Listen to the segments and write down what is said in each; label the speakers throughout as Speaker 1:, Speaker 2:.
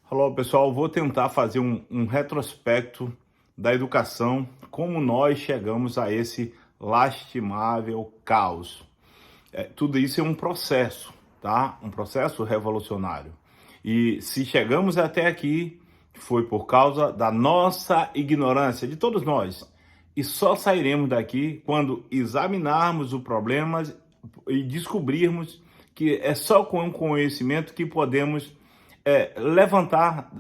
Speaker 1: Alô, pessoal, vou tentar fazer um retrospecto da educação, como nós chegamos a esse lastimável caos. Tudo isso é um processo, tá? Um processo revolucionário. E se chegamos até aqui, foi por causa da nossa ignorância, de todos nós. E só sairemos daqui quando examinarmos o problema e descobrirmos que é só com o conhecimento que podemos levantar,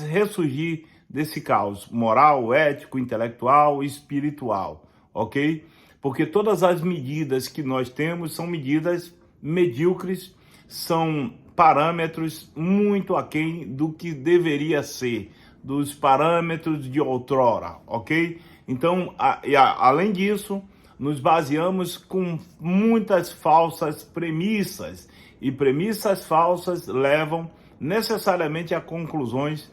Speaker 1: ressurgir desse caos moral, ético, intelectual e espiritual, ok? Porque todas as medidas que nós temos são medidas medíocres, são parâmetros muito aquém do que deveria ser, dos parâmetros de outrora, ok? Então, além disso, nos baseamos com muitas falsas premissas, e premissas falsas levam necessariamente a conclusões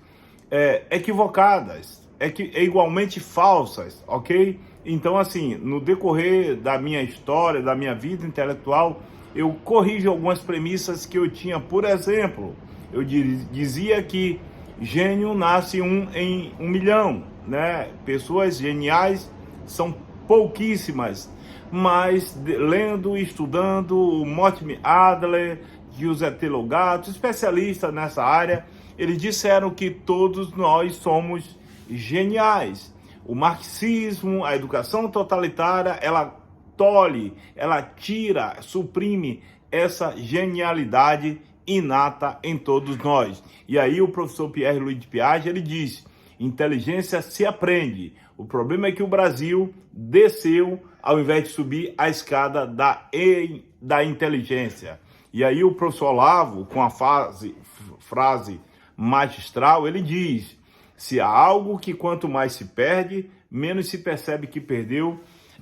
Speaker 1: equivocadas, igualmente falsas, ok? Então, assim, no decorrer da minha história, da minha vida intelectual, eu corrijo algumas premissas que eu tinha. Por exemplo, eu dizia que gênio nasce em 1 milhão, né? Pessoas geniais são pouquíssimas, mas lendo e estudando o Mortimer Adler, José T. Logato, especialistas nessa área, eles disseram que todos nós somos geniais. O marxismo, a educação totalitária, ela tolhe, ela tira, suprime essa genialidade inata em todos nós. E aí o professor Pierre-Louis de Piaget, ele diz: inteligência se aprende. O problema é que o Brasil desceu ao invés de subir a escada da inteligência. E aí o professor Olavo, com a frase magistral, ele diz: se há algo que quanto mais se perde, menos se percebe que perdeu,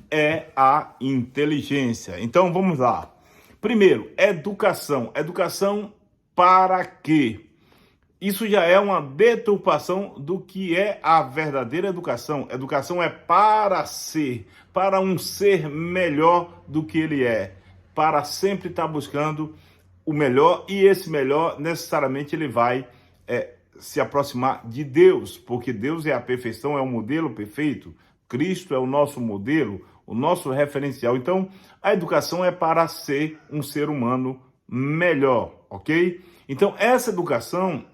Speaker 1: é a inteligência. Então vamos lá. Primeiro, educação. Educação para quê? Isso já é uma deturpação do que é a verdadeira educação. Educação é para ser, para um ser melhor do que ele é, para sempre estar buscando o melhor, e esse melhor necessariamente ele vai se aproximar de Deus, porque Deus é a perfeição, é o modelo perfeito. Cristo é o nosso modelo, o nosso referencial. Então, a educação é para ser um ser humano melhor, ok? Então, essa educação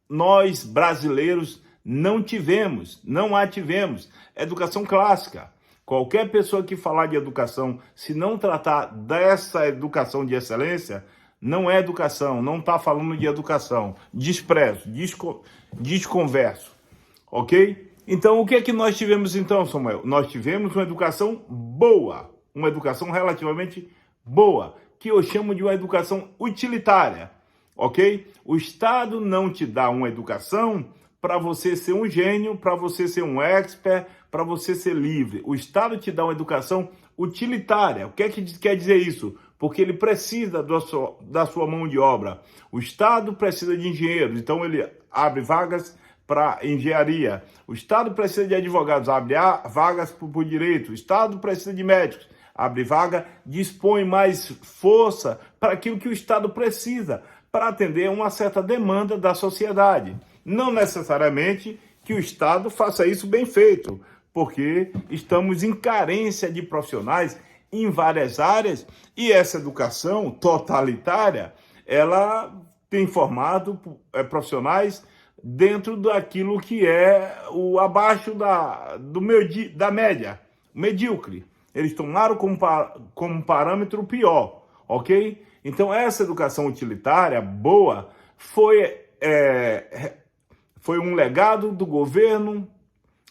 Speaker 1: nós brasileiros não tivemos, não a tivemos. Educação clássica. Qualquer pessoa que falar de educação, se não tratar dessa educação de excelência, não é educação, não está falando de educação. Desprezo, desconverso, ok? Então, o que é que nós tivemos então, Samuel? Nós tivemos uma educação boa, uma educação relativamente boa, que eu chamo de uma educação utilitária, ok? O Estado não te dá uma educação para você ser um gênio, para você ser um expert, para você ser livre. O Estado te dá uma educação utilitária. O que é que quer dizer isso? Porque ele precisa da sua mão de obra. O Estado precisa de engenheiros, então ele abre vagas para engenharia. O Estado precisa de advogados, abre vagas para o direito. O Estado precisa de médicos, abre vaga, dispõe mais força para aquilo que o Estado precisa, para atender uma certa demanda da sociedade. Não necessariamente que o Estado faça isso bem feito, porque estamos em carência de profissionais em várias áreas, e essa educação totalitária, ela tem formado profissionais dentro daquilo que é o abaixo da média, medíocre. Eles tomaram como parâmetro o pior, ok? Então, essa educação utilitária boa foi um legado do governo,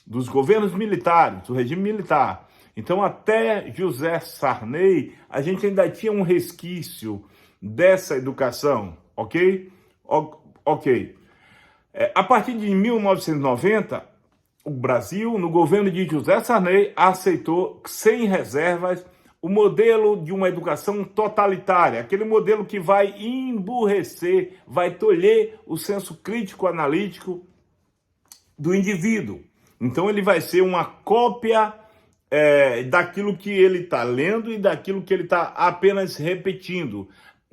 Speaker 1: dos governos militares, do regime militar. Então, até José Sarney, a gente ainda tinha um resquício dessa educação, ok? Ok. A partir de 1990, o Brasil, no governo de José Sarney, aceitou sem reservas o modelo de uma educação totalitária, aquele modelo que vai emburrecer, vai tolher o senso crítico analítico do indivíduo. Então ele vai ser uma cópia daquilo que ele está lendo e daquilo que ele está apenas repetindo.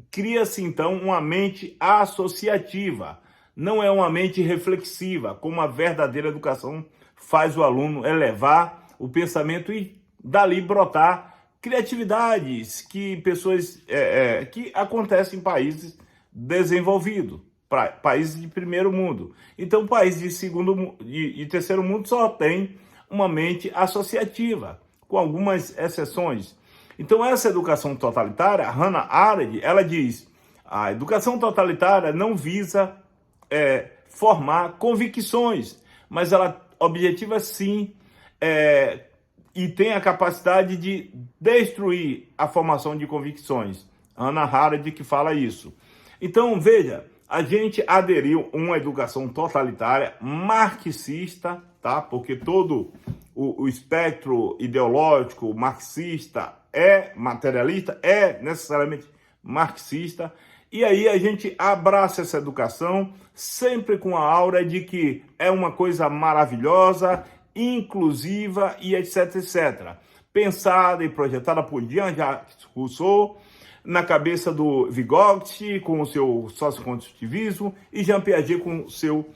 Speaker 1: Cria-se então uma mente associativa. não é uma mente reflexiva, como a verdadeira educação faz o aluno elevar o pensamento e dali brotar criatividades que que acontecem em países desenvolvidos, países de primeiro mundo. Então, países de segundo e terceiro mundo só tem uma mente associativa, com algumas exceções. Então, essa educação totalitária, Hannah Arendt, ela diz: a educação totalitária não visa formar convicções, mas ela objetiva sim e tem a capacidade de destruir a formação de convicções. Hannah Arendt que fala isso. Então, veja, a gente aderiu a uma educação totalitária marxista, tá? Porque todo o espectro ideológico marxista é materialista, é necessariamente marxista. E aí a gente abraça essa educação sempre com a aura de que é uma coisa maravilhosa, inclusiva e etc, etc. Pensada e projetada por Jean-Jacques Rousseau, na cabeça do Vygotsky com o seu socioconstrutivismo e Jean Piaget com o seu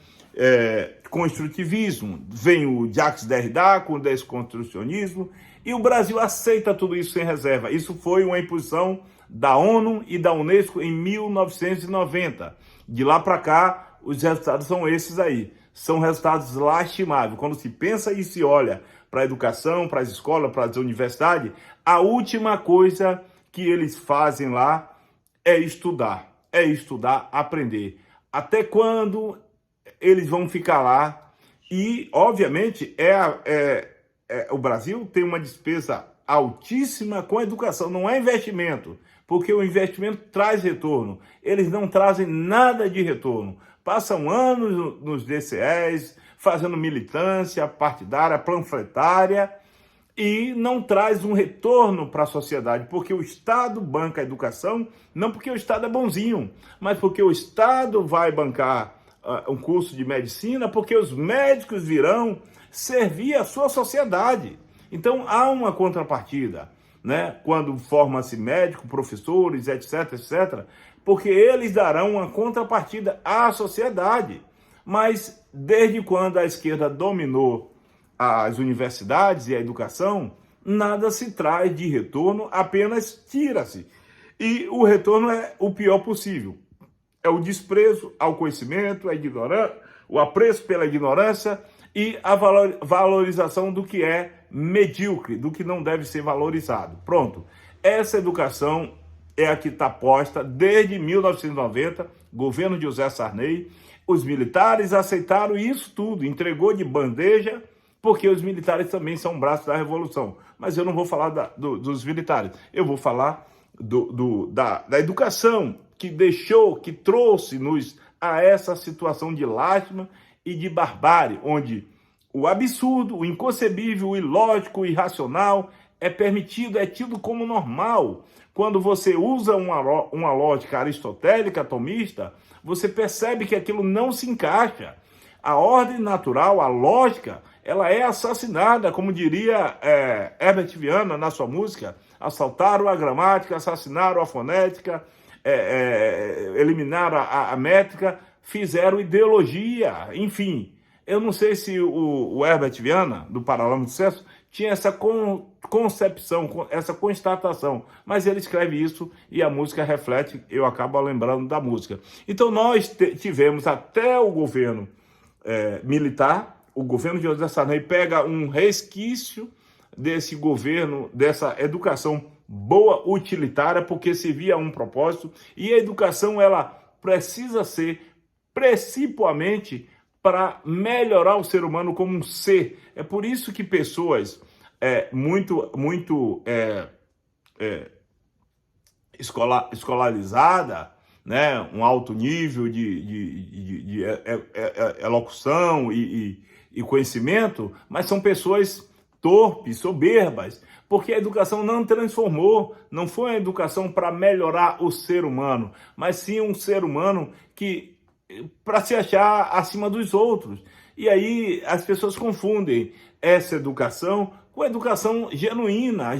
Speaker 1: construtivismo. Vem o Jacques Derrida com o desconstrucionismo e o Brasil aceita tudo isso sem reserva. Isso foi uma imposição da ONU e da Unesco em 1990. De lá para cá, os resultados são esses aí. São resultados lastimáveis. Quando se pensa e se olha para a educação, para as escolas, para as universidades, a última coisa que eles fazem lá é estudar, aprender. Até quando eles vão ficar lá? E, obviamente, o Brasil tem uma despesa altíssima com a educação, não é investimento, porque o investimento traz retorno. Eles não trazem nada de retorno. Passam anos nos DCEs, fazendo militância partidária, panfletária, e não traz um retorno para a sociedade, porque o Estado banca a educação, não porque o Estado é bonzinho, mas porque o Estado vai bancar um curso de medicina, porque os médicos virão servir a sua sociedade. Então há uma contrapartida, né? Quando forma-se médico, professores, etc, etc, porque eles darão uma contrapartida à sociedade. Mas desde quando a esquerda dominou as universidades e a educação, nada se traz de retorno, apenas tira-se. E o retorno é o pior possível. É o desprezo ao conhecimento, a ignorância, o apreço pela ignorância e a valorização do que é medíocre, do que não deve ser valorizado. Pronto. Essa educação é a que está posta desde 1990, governo de José Sarney. Os militares aceitaram isso tudo, entregou de bandeja, porque os militares também são braços da revolução. Mas eu não vou falar dos militares, eu vou falar da educação que trouxe-nos a essa situação de lástima e de barbárie, onde o absurdo, o inconcebível, o ilógico, o irracional é permitido, é tido como normal. Quando você usa uma lógica aristotélica, atomista, você percebe que aquilo não se encaixa. A ordem natural, a lógica, ela é assassinada, como diria Herbert Viana na sua música: assaltaram a gramática, assassinaram a fonética, eliminaram a métrica, fizeram ideologia, enfim. Eu não sei se o Herbert Viana, do Paralama do Sucesso, tinha essa concepção, essa constatação, mas ele escreve isso e a música reflete, eu acabo lembrando da música. Então nós tivemos até o governo militar, o governo de José Sarney pega um resquício desse governo, dessa educação boa, utilitária, porque servia a um propósito, e a educação ela precisa ser principalmente para melhorar o ser humano como um ser. É por isso que pessoas muito escolarizadas, né, um alto nível de elocução e conhecimento, mas são pessoas torpes, soberbas, porque a educação não transformou, não foi uma educação para melhorar o ser humano, mas sim um ser humano para se achar acima dos outros. E aí as pessoas confundem essa educação com a educação genuína,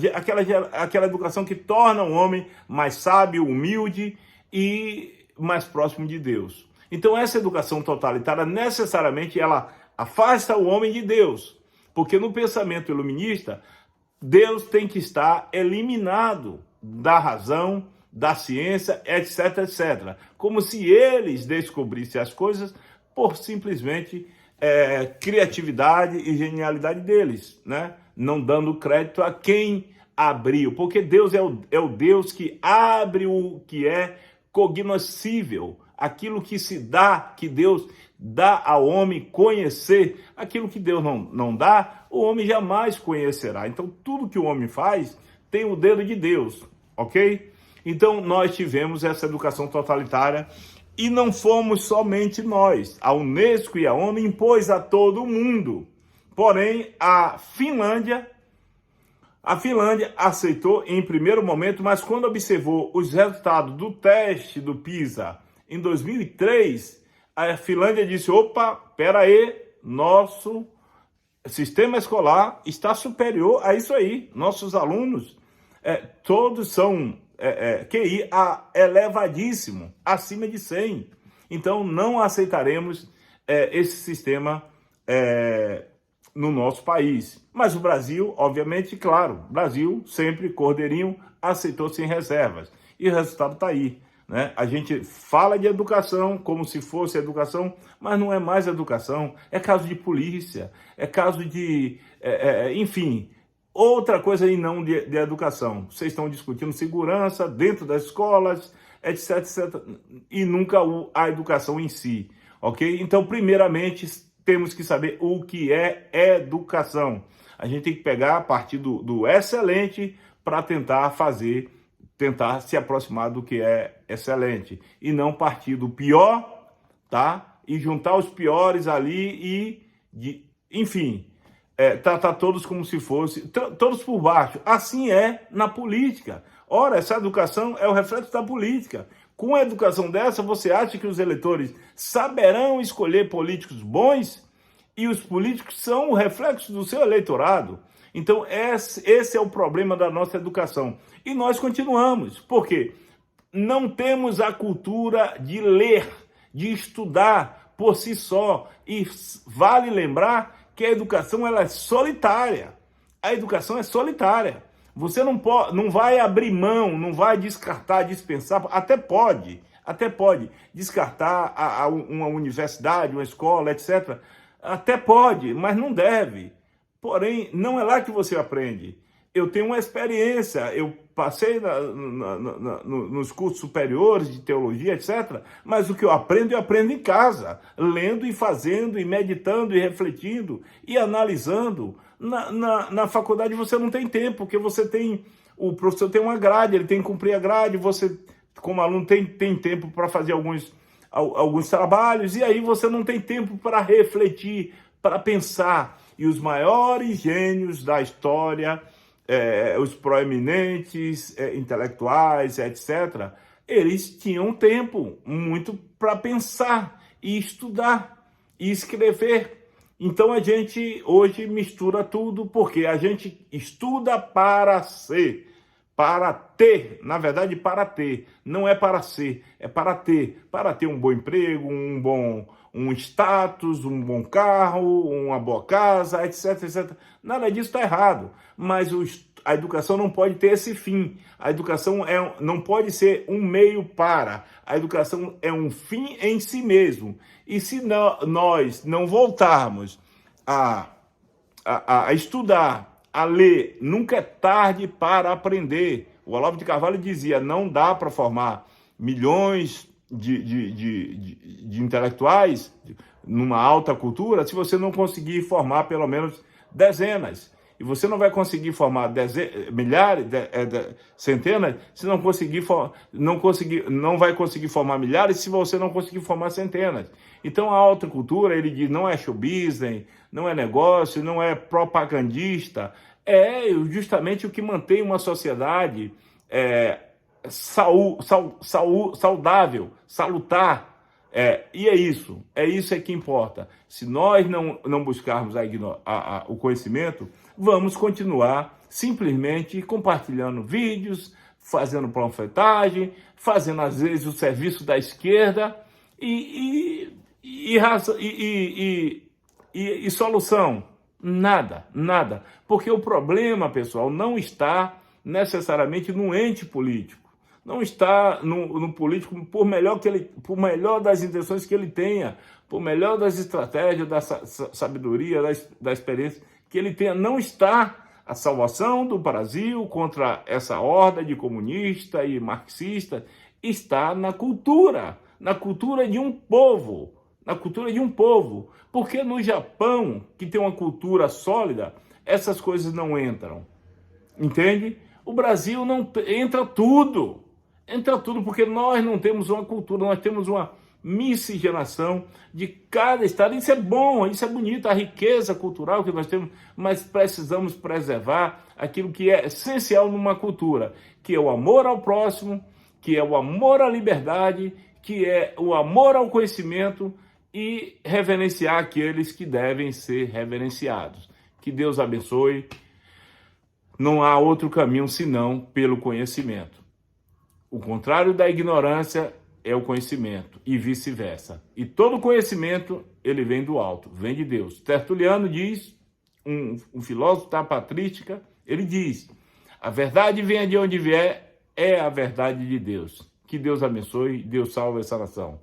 Speaker 1: aquela educação que torna o homem mais sábio, humilde e mais próximo de Deus. Então essa educação totalitária necessariamente ela afasta o homem de Deus, porque no pensamento iluminista Deus tem que estar eliminado da razão, da ciência, etc, etc. Como se eles descobrissem as coisas por simplesmente criatividade e genialidade deles, né? Não dando crédito a quem abriu, porque Deus é o Deus que abre o que é cognoscível, aquilo que se dá, que Deus dá ao homem conhecer, aquilo que Deus não dá, o homem jamais conhecerá. Então, tudo que o homem faz tem o dedo de Deus, ok? Então, nós tivemos essa educação totalitária e não fomos somente nós. A Unesco e a ONU impôs a todo mundo. Porém, a Finlândia aceitou em primeiro momento, mas quando observou os resultados do teste do PISA em 2003, a Finlândia disse, opa, pera aí, nosso sistema escolar está superior a isso aí. Nossos alunos, todos são QI elevadíssimo, acima de 100. Então, não aceitaremos esse sistema no nosso país. Mas o Brasil, obviamente, claro, Brasil sempre, cordeirinho, aceitou sem reservas. E o resultado está aí, né? A gente fala de educação como se fosse educação, mas não é mais educação, é caso de polícia, é caso de, enfim, outra coisa aí não de educação. Vocês estão discutindo segurança dentro das escolas, etc, etc, e nunca a educação em si, ok? Então, primeiramente, temos que saber o que é educação. A gente tem que pegar a partir do excelente para tentar se aproximar do que é excelente. E não partir do pior, tá? E juntar os piores ali enfim, tratar todos como se fosse, todos por baixo. Assim é na política. Ora, essa educação é o reflexo da política. Com a educação dessa, você acha que os eleitores saberão escolher políticos bons? E os políticos são o reflexo do seu eleitorado. Então, esse é o problema da nossa educação. E nós continuamos. Por quê? Não temos a cultura de ler, de estudar por si só. E vale lembrar que a educação ela é solitária. A educação é solitária. Você não vai abrir mão, não vai descartar, dispensar, até pode descartar uma universidade, uma escola, etc. Até pode, mas não deve. Porém, não é lá que você aprende. Eu tenho uma experiência, eu passei nos cursos superiores de teologia, etc. Mas o que eu aprendo em casa, lendo e fazendo, e meditando, e refletindo, e analisando. Na faculdade você não tem tempo, porque o professor tem uma grade, ele tem que cumprir a grade, você, como aluno, tem tempo para fazer alguns trabalhos, e aí você não tem tempo para refletir, para pensar. E os maiores gênios da história, os proeminentes intelectuais, etc., eles tinham tempo muito para pensar e estudar e escrever. Então a gente hoje mistura tudo, porque a gente estuda para ser, para ter, na verdade para ter, não é para ser, é para ter um bom emprego, um status, um bom carro, uma boa casa, etc, etc. Nada disso está errado, mas a educação não pode ter esse fim. A educação não pode ser um meio para. A educação é um fim em si mesmo. E se nós não voltarmos a estudar, a ler, nunca é tarde para aprender. O Olavo de Carvalho dizia, não dá para formar milhões de intelectuais numa alta cultura se você não conseguir formar pelo menos dezenas. E você não vai conseguir formar milhares, centenas, se não vai conseguir formar milhares se você não conseguir formar centenas. Então a alta cultura, ele diz, não é show business, não é negócio, não é propagandista, é justamente o que mantém uma sociedade saudável, salutar. E é isso que importa. Se nós não buscarmos o conhecimento, vamos continuar simplesmente compartilhando vídeos, fazendo panfletagem, fazendo às vezes o serviço da esquerda E solução? Nada, nada. Porque o problema, pessoal, não está necessariamente no ente político. Não está no político, por melhor das intenções que ele tenha, por melhor das estratégias, da sabedoria, da experiência que ele tenha. Não está a salvação do Brasil contra essa horda de comunistas e marxistas. Está na cultura de um povo, na cultura de um povo. Porque no Japão, que tem uma cultura sólida, essas coisas não entram. Entende? O Brasil não entra tudo. Entra tudo porque nós não temos uma cultura, nós temos uma miscigenação de cada estado. Isso é bom, isso é bonito, a riqueza cultural que nós temos, mas precisamos preservar aquilo que é essencial numa cultura, que é o amor ao próximo, que é o amor à liberdade, que é o amor ao conhecimento e reverenciar aqueles que devem ser reverenciados. Que Deus abençoe. Não há outro caminho senão pelo conhecimento. O contrário da ignorância é o conhecimento e vice-versa. E todo conhecimento, ele vem do alto, vem de Deus. Tertuliano diz, um filósofo da patrística, ele diz, a verdade venha de onde vier, é a verdade de Deus. Que Deus abençoe, Deus salve essa nação.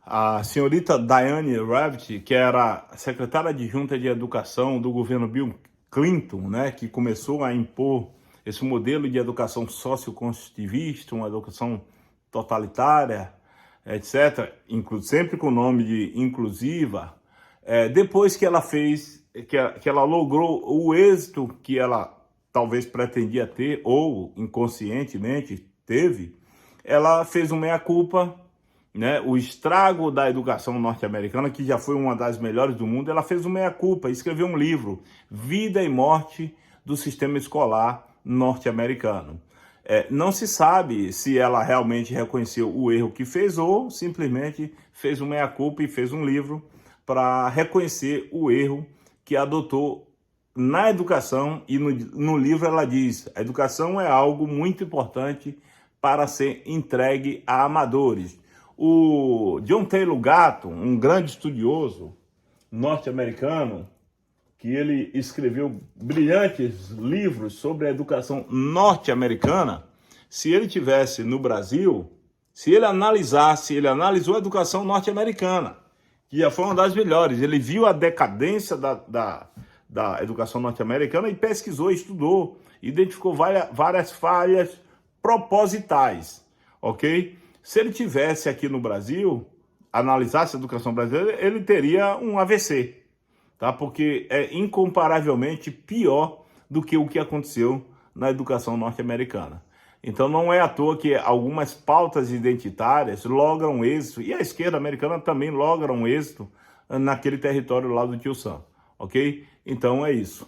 Speaker 1: A senhorita Diane Ravitch, que era secretária adjunta de educação do governo Bill Clinton, né, que começou a impor esse modelo de educação socioconstrutivista, uma educação totalitária, etc., sempre com o nome de inclusiva, depois que ela fez, que ela logrou o êxito que ela talvez pretendia ter, ou inconscientemente teve, ela fez um meia-culpa, né, o estrago da educação norte-americana, que já foi uma das melhores do mundo. Ela fez uma meia-culpa e escreveu um livro, Vida e Morte do Sistema Escolar Norte-Americano. Não se sabe se ela realmente reconheceu o erro que fez ou simplesmente fez uma meia-culpa e fez um livro para reconhecer o erro que adotou na educação. E no livro ela diz, a educação é algo muito importante para ser entregue a amadores. O John Taylor Gatto, um grande estudioso norte-americano, que ele escreveu brilhantes livros sobre a educação norte-americana, se ele tivesse no Brasil, se ele analisou a educação norte-americana, que já foi uma das melhores, ele viu a decadência da educação norte-americana e pesquisou, estudou, identificou várias falhas propositais, ok? Se ele tivesse aqui no Brasil, analisasse a educação brasileira, ele teria um AVC, tá? Porque é incomparavelmente pior do que o que aconteceu na educação norte-americana. Então não é à toa que algumas pautas identitárias logram êxito, e a esquerda americana também logra êxito naquele território lá do Tio Sam, ok? Então é isso.